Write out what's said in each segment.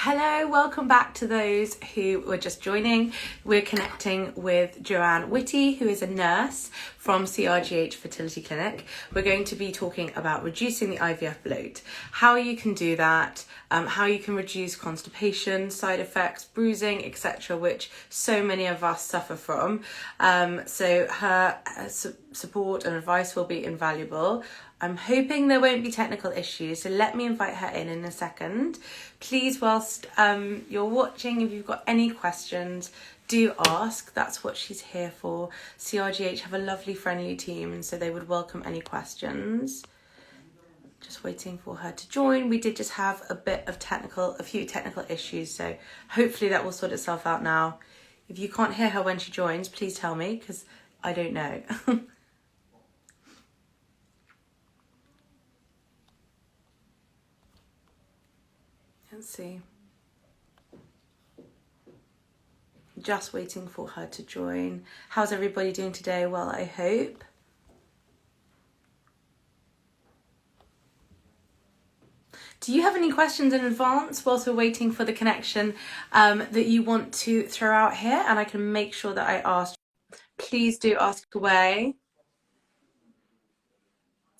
Hello, welcome back to those who were just joining. We're connecting with Joanne Whitty, who is a nurse from CRGH Fertility Clinic. We're going to be talking about reducing the IVF bloat, how you can do that, how you can reduce constipation, side effects, bruising, etc., which so many of us suffer from. So her support and advice will be invaluable. I'm hoping there won't be technical issues, so let me invite her in a second. Please, whilst you're watching, if you've got any questions, do ask. That's what she's here for. CRGH have a lovely, friendly team, and so they would welcome any questions. Just waiting for her to join. We did just have a few technical issues, so hopefully that will sort itself out now. If you can't hear her when she joins, please tell me, because I don't know. Let's see. Just waiting for her to join. How's everybody doing today? Well, I hope. Do you have any questions in advance whilst we're waiting for the connection that you want to throw out here? And I can make sure that I ask. Please do ask away.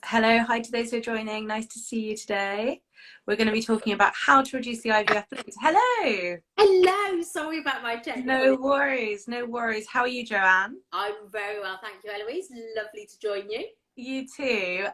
Hello, hi to those who are joining. Nice to see you today. We're going to be talking about how to reduce the IVF bloat. Hello. Hello. Sorry about my technical. No worries, no worries. How are you, Joanne? I'm very well, thank you, Eloise. Lovely to join you. You too.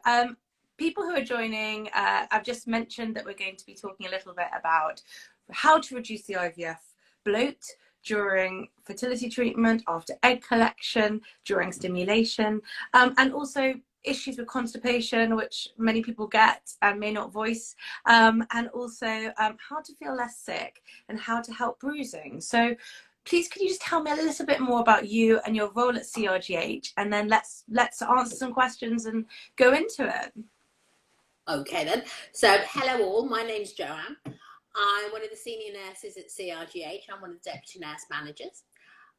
People who are joining, I've just mentioned that we're going to be talking a little bit about how to reduce the IVF bloat during fertility treatment, after egg collection, during stimulation, and also issues with constipation, which many people get and may not voice, and also how to feel less sick and how to help bruising. So please, could you just tell me a little bit more about you and your role at CRGH, and then let's answer some questions and go into it. Okay then. So hello all, my name's Joanne. I'm one of the senior nurses at CRGH. I'm one of the deputy nurse managers.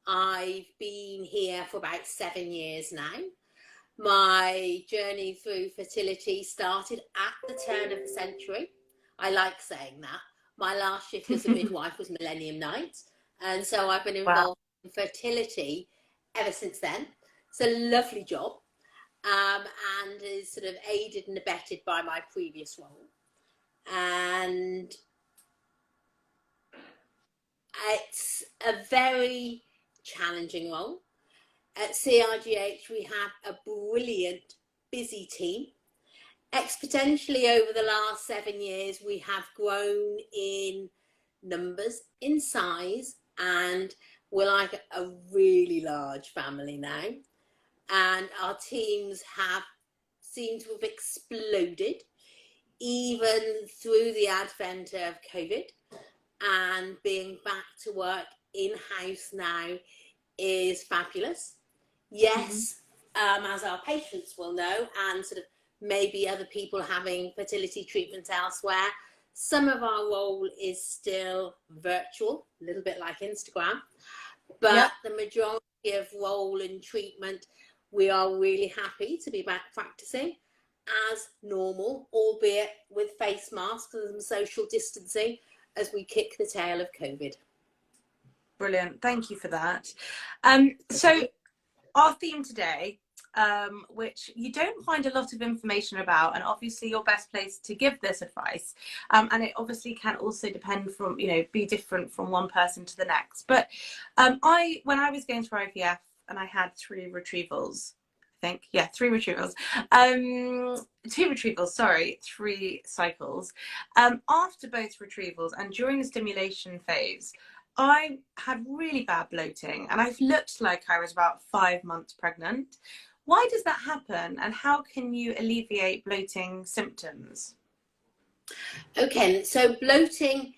I've been here for about 7 years now. My journey through fertility started at the turn of the century. I like saying that. My last shift as a midwife was Millennium Night, and so I've been involved in fertility ever since then. It's a lovely job, and is sort of aided and abetted by my previous role. And it's a very challenging role. At CRGH, we have a brilliant, busy team. Exponentially over the last 7 years, we have grown in numbers, in size, and we're like a really large family now. And our teams have seemed to have exploded, even through the advent of COVID, and being back to work in-house now is fabulous. Yes, as our patients will know, and sort of maybe other people having fertility treatment elsewhere, some of our role is still virtual, a little bit like Instagram, but the majority of role and treatment, we are really happy to be back practicing as normal, albeit with face masks and social distancing as we kick the tail of COVID. Brilliant, thank you for that. So our theme today, which you don't find a lot of information about, and obviously you're best placed to give this advice, and it obviously can also depend from, be different from one person to the next. But when I was going through IVF and I had 3 retrievals, I think, 3 retrievals, 2 retrievals, sorry, 3 cycles. After both retrievals and during the stimulation phase, I had really bad bloating, and I've looked like I was about 5 months pregnant. Why does that happen, and how can you alleviate bloating symptoms? Okay, so bloating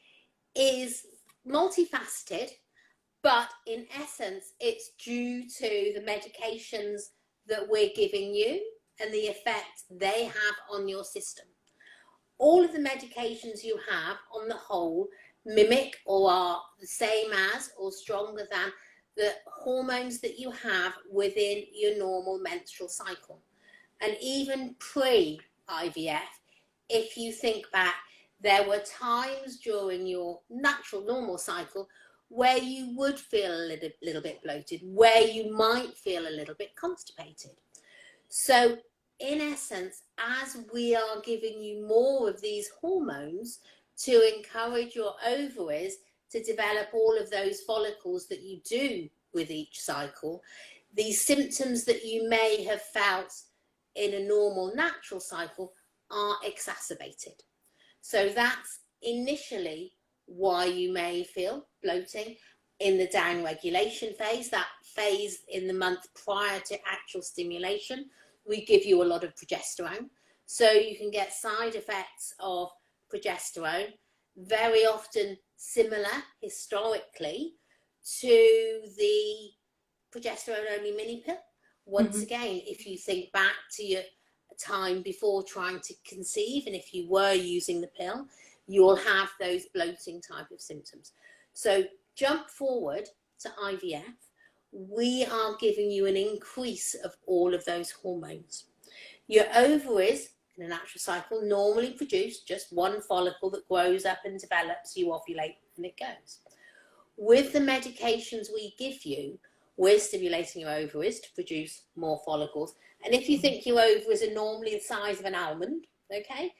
is multifaceted, but in essence, it's due to the medications that we're giving you and the effect they have on your system. All of the medications you have, on the whole, mimic or are the same as or stronger than the hormones that you have within your normal menstrual cycle. And even pre-IVF, if you think back, There were times during your natural normal cycle where you would feel a little bit bloated, where you might feel a little bit constipated. So in essence, as we are giving you more of these hormones to encourage your ovaries to develop all of those follicles that you do with each cycle, these symptoms that you may have felt in a normal natural cycle are exacerbated. So that's initially why you may feel bloating in the down regulation phase, that phase in the month prior to actual stimulation. We give you a lot of progesterone, so you can get side effects of progesterone, very often similar historically to the progesterone only mini pill. Once again, if you think back to your time before trying to conceive, and if you were using the pill, you'll have those bloating type of symptoms. So jump forward to IVF, we are giving you an increase of all of those hormones. Your ovaries in a natural cycle normally produce just one follicle that grows up and develops, you ovulate, and it goes. With the medications we give you, we're stimulating your ovaries to produce more follicles. And if you think your ovaries are normally the size of an almond, okay,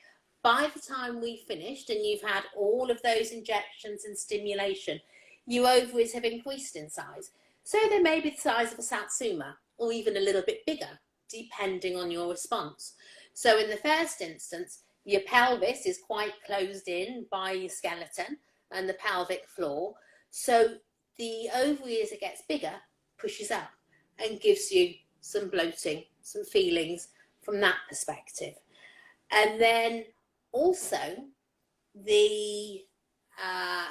by the time we finished and you've had all of those injections and stimulation, your ovaries have increased in size. So they may be the size of a satsuma or even a little bit bigger, depending on your response. So in the first instance, your pelvis is quite closed in by your skeleton and the pelvic floor. So the ovary, as it gets bigger, pushes up and gives you some bloating, some feelings from that perspective. And then also the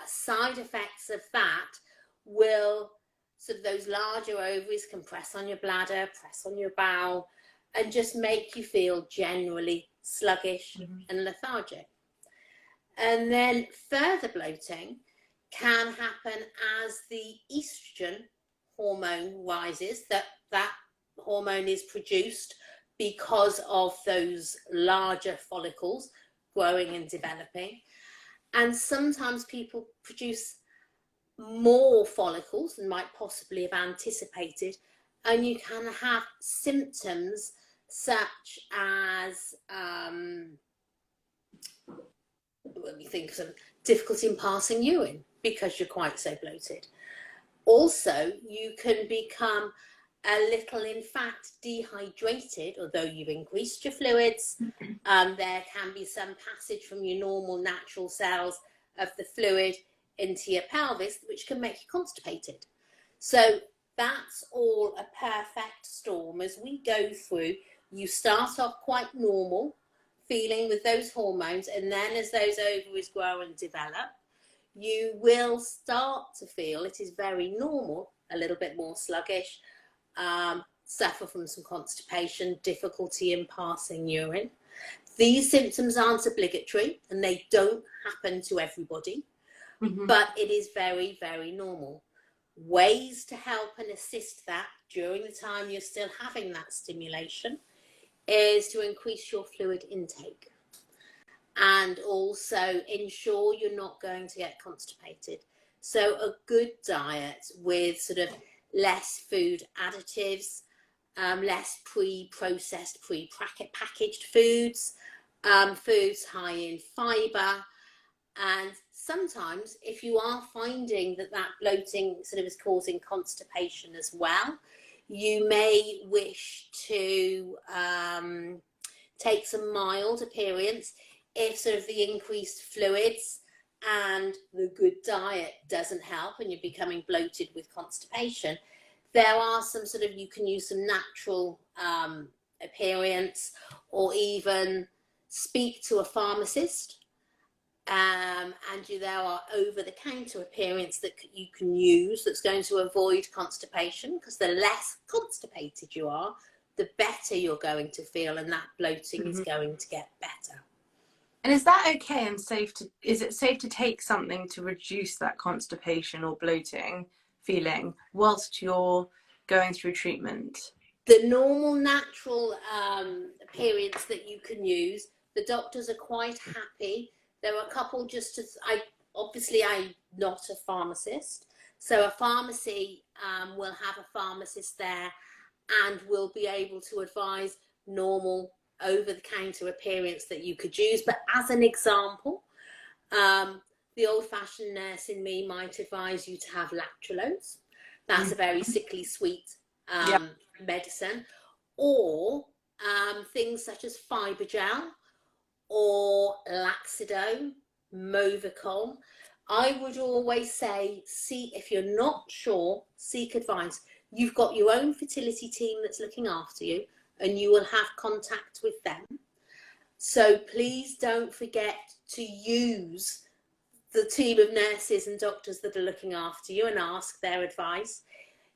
side effects of that will, sort of those larger ovaries can press on your bladder, press on your bowel, and just make you feel generally sluggish and lethargic. And then further bloating can happen as the estrogen hormone rises, that hormone is produced because of those larger follicles growing and developing. And sometimes people produce more follicles than might possibly have anticipated, and you can have symptoms such as let me think of some difficulty in passing urine because you're quite so bloated. Also, you can become a little, in fact, dehydrated, although you've increased your fluids. There can be some passage from your normal natural cells of the fluid into your pelvis, which can make you constipated. So that's all a perfect storm. As we go through, you start off quite normal, feeling with those hormones, and then as those ovaries grow and develop, you will start to feel, it is very normal, a little bit more sluggish, suffer from some constipation, difficulty in passing urine. These symptoms aren't obligatory and they don't happen to everybody, but it is very, very normal. Ways to help and assist that during the time you're still having that stimulation is to increase your fluid intake and also ensure you're not going to get constipated. So a good diet with sort of less food additives, less pre-processed, pre-packaged foods, foods high in fibre. And sometimes if you are finding that bloating sort of is causing constipation as well, you may wish to take some mild aperients if sort of the increased fluids and the good diet doesn't help and you're becoming bloated with constipation. There are some sort of, you can use some natural aperients, or even speak to a pharmacist. And there are over-the-counter aperients that you can use that's going to avoid constipation, because the less constipated you are, the better you're going to feel, and that bloating is going to get better. And is that okay and is it safe to take something to reduce that constipation or bloating feeling whilst you're going through treatment? The normal natural aperients that you can use, the doctors are quite happy There are a couple I'm not a pharmacist, so a pharmacy will have a pharmacist there and will be able to advise normal over-the-counter appearance that you could use. But as an example, the old-fashioned nurse in me might advise you to have lactulose. That's a very sickly sweet medicine. Or things such as Fibergel or Laxidone, Movicol. I would always say, if you're not sure, seek advice. You've got your own fertility team that's looking after you, and you will have contact with them. So please don't forget to use the team of nurses and doctors that are looking after you and ask their advice.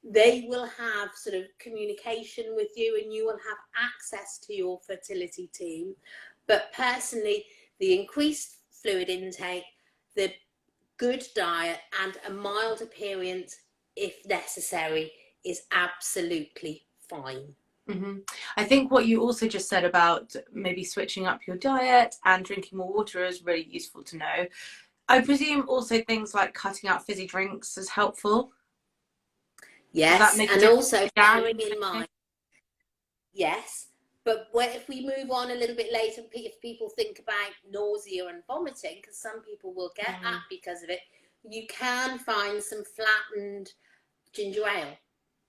They will have sort of communication with you, and you will have access to your fertility team. But personally, the increased fluid intake, the good diet, and a mild appearance, if necessary, is absolutely fine. I think what you also just said about maybe switching up your diet and drinking more water is really useful to know. I presume also things like cutting out fizzy drinks is helpful. Yes, and also bearing in mind, yes, but if we move on a little bit later, if people think about nausea and vomiting, because some people will get that because of it, you can find some flattened ginger ale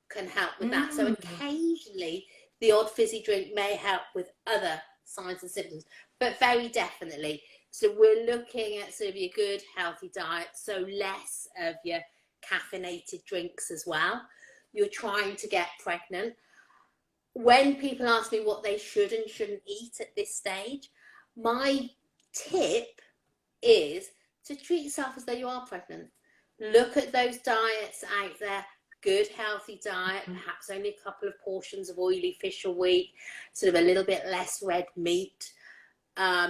can help with that. So occasionally the odd fizzy drink may help with other signs and symptoms, but very definitely. So we're looking at sort of your good healthy diet, so less of your caffeinated drinks as well. You're trying to get pregnant. When people ask me what they should and shouldn't eat at this stage, my tip is to treat yourself as though you are pregnant. Look at those diets out there. Good healthy diet, perhaps only a couple of portions of oily fish a week, sort of a little bit less red meat,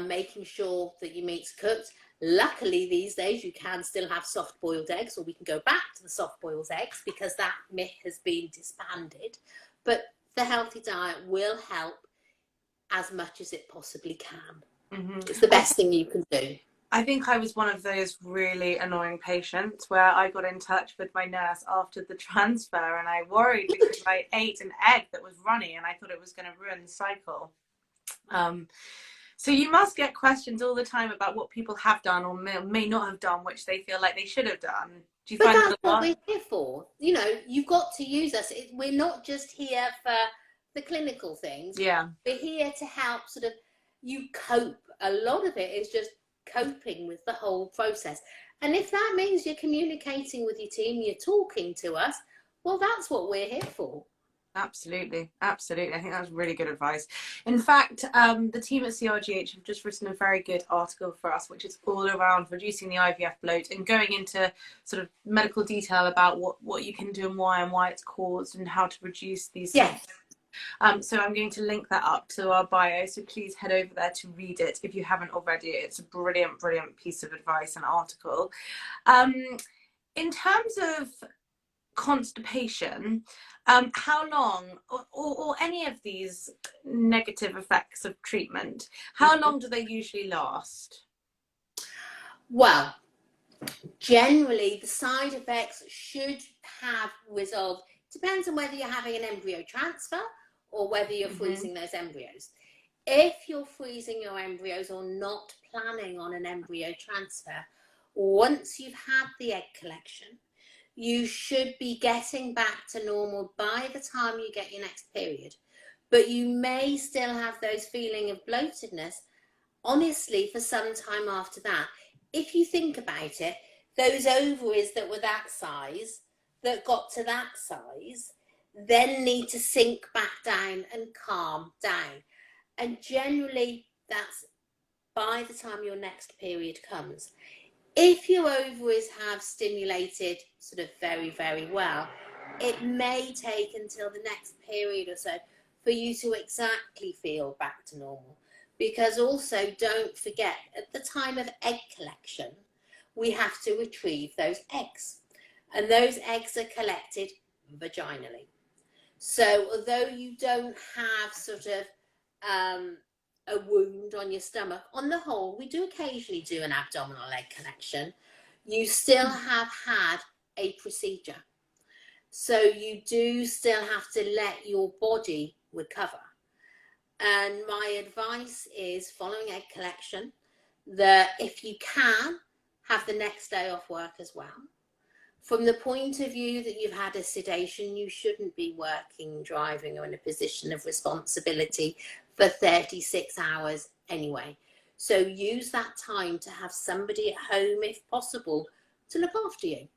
making sure that your meat's cooked. Luckily these days you can still have soft boiled eggs, or we can go back to the soft boiled eggs because that myth has been disbanded. But the healthy diet will help as much as it possibly can. It's the best thing you can do. I think I was one of those really annoying patients where I got in touch with my nurse after the transfer, and I worried because I ate an egg that was runny and I thought it was going to ruin the cycle. So you must get questions all the time about what people have done or may not have done, which they feel like they should have done. Do you but find that's what we're here for. You know, you've got to use us. We're not just here for the clinical things. Yeah. We're here to help sort of you cope. A lot of it is just coping with the whole process. And if that means you're communicating with your team, you're talking to us, well, that's what we're here for. Absolutely. Absolutely. I think that's really good advice. In fact, the team at CRGH have just written a very good article for us, which is all around reducing the IVF bloat and going into sort of medical detail about what you can do and why it's caused and how to reduce these symptoms. So I'm going to link that up to our bio, so please head over there to read it if you haven't already. It's a brilliant piece of advice and article. In terms of constipation, how long, or any of these negative effects of treatment, how long do they usually last? Well, generally the side effects should have resolved. Depends on whether you're having an embryo transfer or whether you're freezing those embryos. If you're freezing your embryos or not planning on an embryo transfer, once you've had the egg collection, you should be getting back to normal by the time you get your next period. But you may still have those feeling of bloatedness, honestly, for some time after that. If you think about it, those ovaries that were that size, that got to that size, then need to sink back down and calm down. And generally, that's by the time your next period comes. If your ovaries have stimulated sort of very well, it may take until the next period or so for you to exactly feel back to normal. Because also, don't forget, at the time of egg collection, we have to retrieve those eggs. And those eggs are collected vaginally. So although you don't have sort of a wound on your stomach, on the whole, we do occasionally do an abdominal leg connection. You still have had a procedure. So you do still have to let your body recover. And my advice is, following egg collection, that if you can, have the next day off work as well. From the point of view that you've had a sedation, you shouldn't be working, driving, or in a position of responsibility for 36 hours anyway. So use that time to have somebody at home, if possible, to look after you.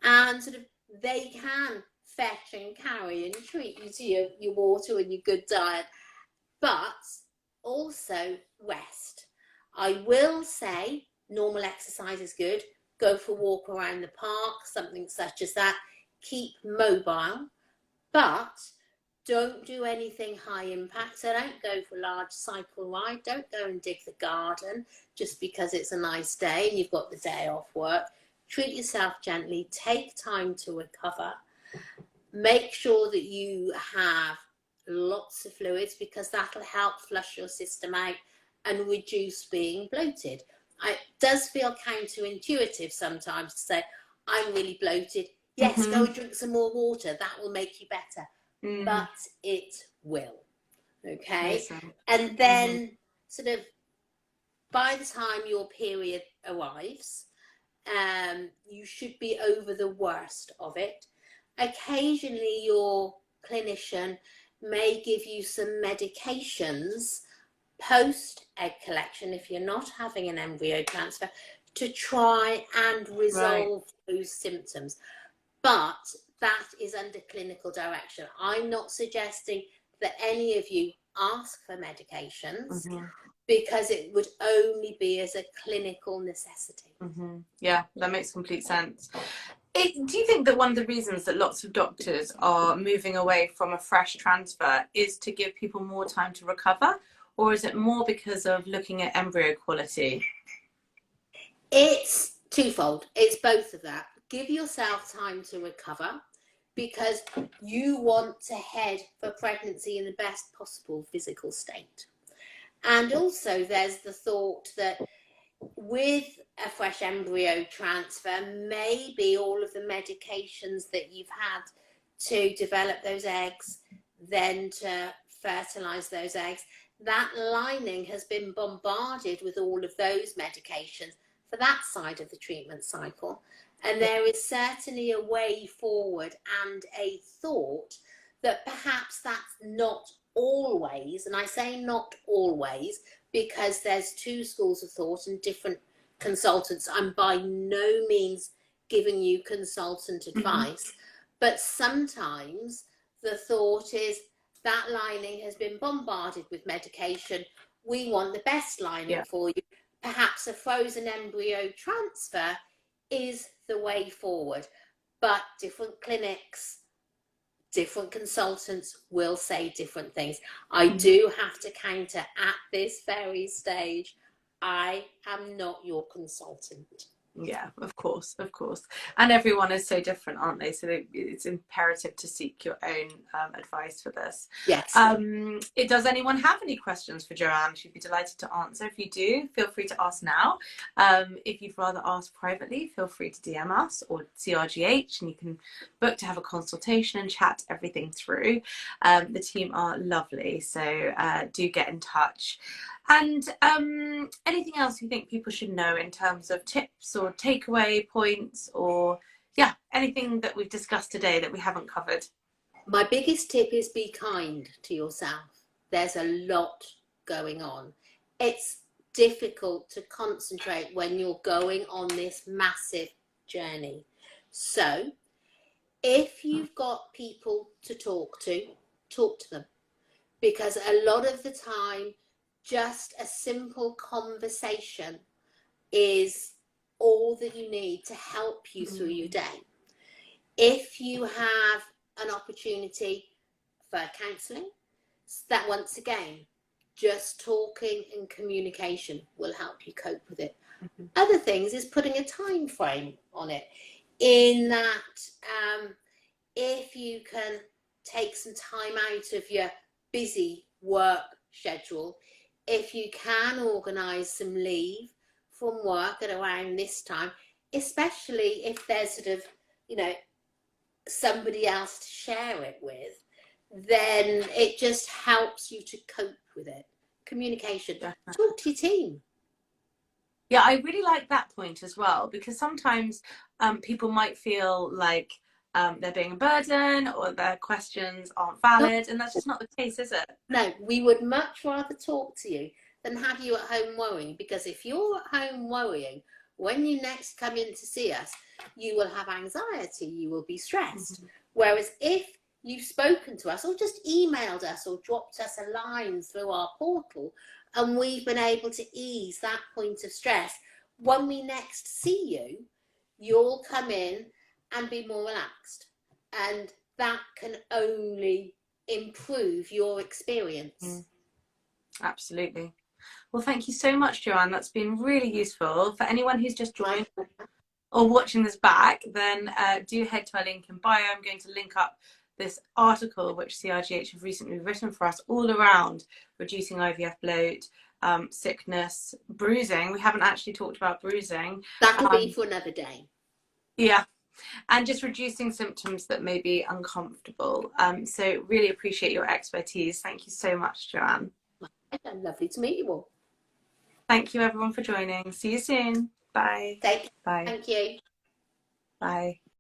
And sort of they can fetch and carry and treat you to your water and your good diet, but also rest. I will say normal exercise is good. Go for a walk around the park, something such as that. Keep mobile, but don't do anything high impact. So don't go for a large cycle ride. Don't go and dig the garden just because it's a nice day and you've got the day off work. Treat yourself gently. Take time to recover. Make sure that you have lots of fluids, because that'll help flush your system out and reduce being bloated. It does feel counterintuitive sometimes to say, I'm really bloated. Yes, go and drink some more water. That will make you better. But it will. Okay? And then sort of by the time your period arrives, you should be over the worst of it. Occasionally your clinician may give you some medications post egg collection, if you're not having an embryo transfer, to try and resolve those symptoms. But that is under clinical direction. I'm not suggesting that any of you ask for medications, because it would only be as a clinical necessity. Yeah, that makes complete sense. Do you think that one of the reasons that lots of doctors are moving away from a fresh transfer is to give people more time to recover? Or is it more because of looking at embryo quality? It's twofold. It's both of that. Give yourself time to recover, because you want to head for pregnancy in the best possible physical state. And also there's the thought that with a fresh embryo transfer, maybe all of the medications that you've had to develop those eggs, then to fertilize those eggs, that lining has been bombarded with all of those medications for that side of the treatment cycle. And there is certainly a way forward and a thought that perhaps that's not always, and I say not always because there's two schools of thought and different consultants. I'm by no means giving you consultant advice, but sometimes the thought is that lining has been bombarded with medication. We want the best lining for you. Perhaps a frozen embryo transfer is the way forward, but different clinics, different consultants will say different things. I do have to counter at this very stage, I am not your consultant. Yeah, of course. And everyone is so different, aren't they? So it's imperative to seek your own advice for this. Yes. Does anyone have any questions for Joanne? She'd be delighted to answer. If you do, feel free to ask now. If you'd rather ask privately, feel free to DM us or CRGH, and you can book to have a consultation and chat everything through. The team are lovely, so do get in touch. And anything else you think people should know in terms of tips or takeaway points, or anything that we've discussed today that we haven't covered? My biggest tip is be kind to yourself. There's a lot going on. It's difficult to concentrate when you're going on this massive journey. So if you've got people to talk to them, because a lot of the time just a simple conversation is all that you need to help you through your day. If you have an opportunity for counselling, that once again, just talking and communication will help you cope with it. Other things is putting a time frame on it, in that if you can take some time out of your busy work schedule, if you can organise some leave from work at around this time, especially if there's sort of, you know, somebody else to share it with, then it just helps you to cope with it. Communication. Definitely. Talk to your team. Yeah, I really like that point as well, because sometimes people might feel like they're being a burden or their questions aren't valid, and that's just not the case, is it? No, we would much rather talk to you than have you at home worrying, because if you're at home worrying, when you next come in to see us, you will have anxiety, you will be stressed. Whereas if you've spoken to us or just emailed us or dropped us a line through our portal and we've been able to ease that point of stress, when we next see you, you'll come in and be more relaxed. And that can only improve your experience. Absolutely. Well, thank you so much, Joanne. That's been really useful. For anyone who's just joined or watching this back, then do head to our link in bio. I'm going to link up this article which CRGH have recently written for us all around reducing IVF bloat, sickness, bruising. We haven't actually talked about bruising. That'll be for another day. Yeah. And just reducing symptoms that may be uncomfortable. So really appreciate your expertise. Thank you so much, Joanne. Lovely to meet you all. Thank you everyone for joining. See you soon. Bye. Thank Bye. you. Bye.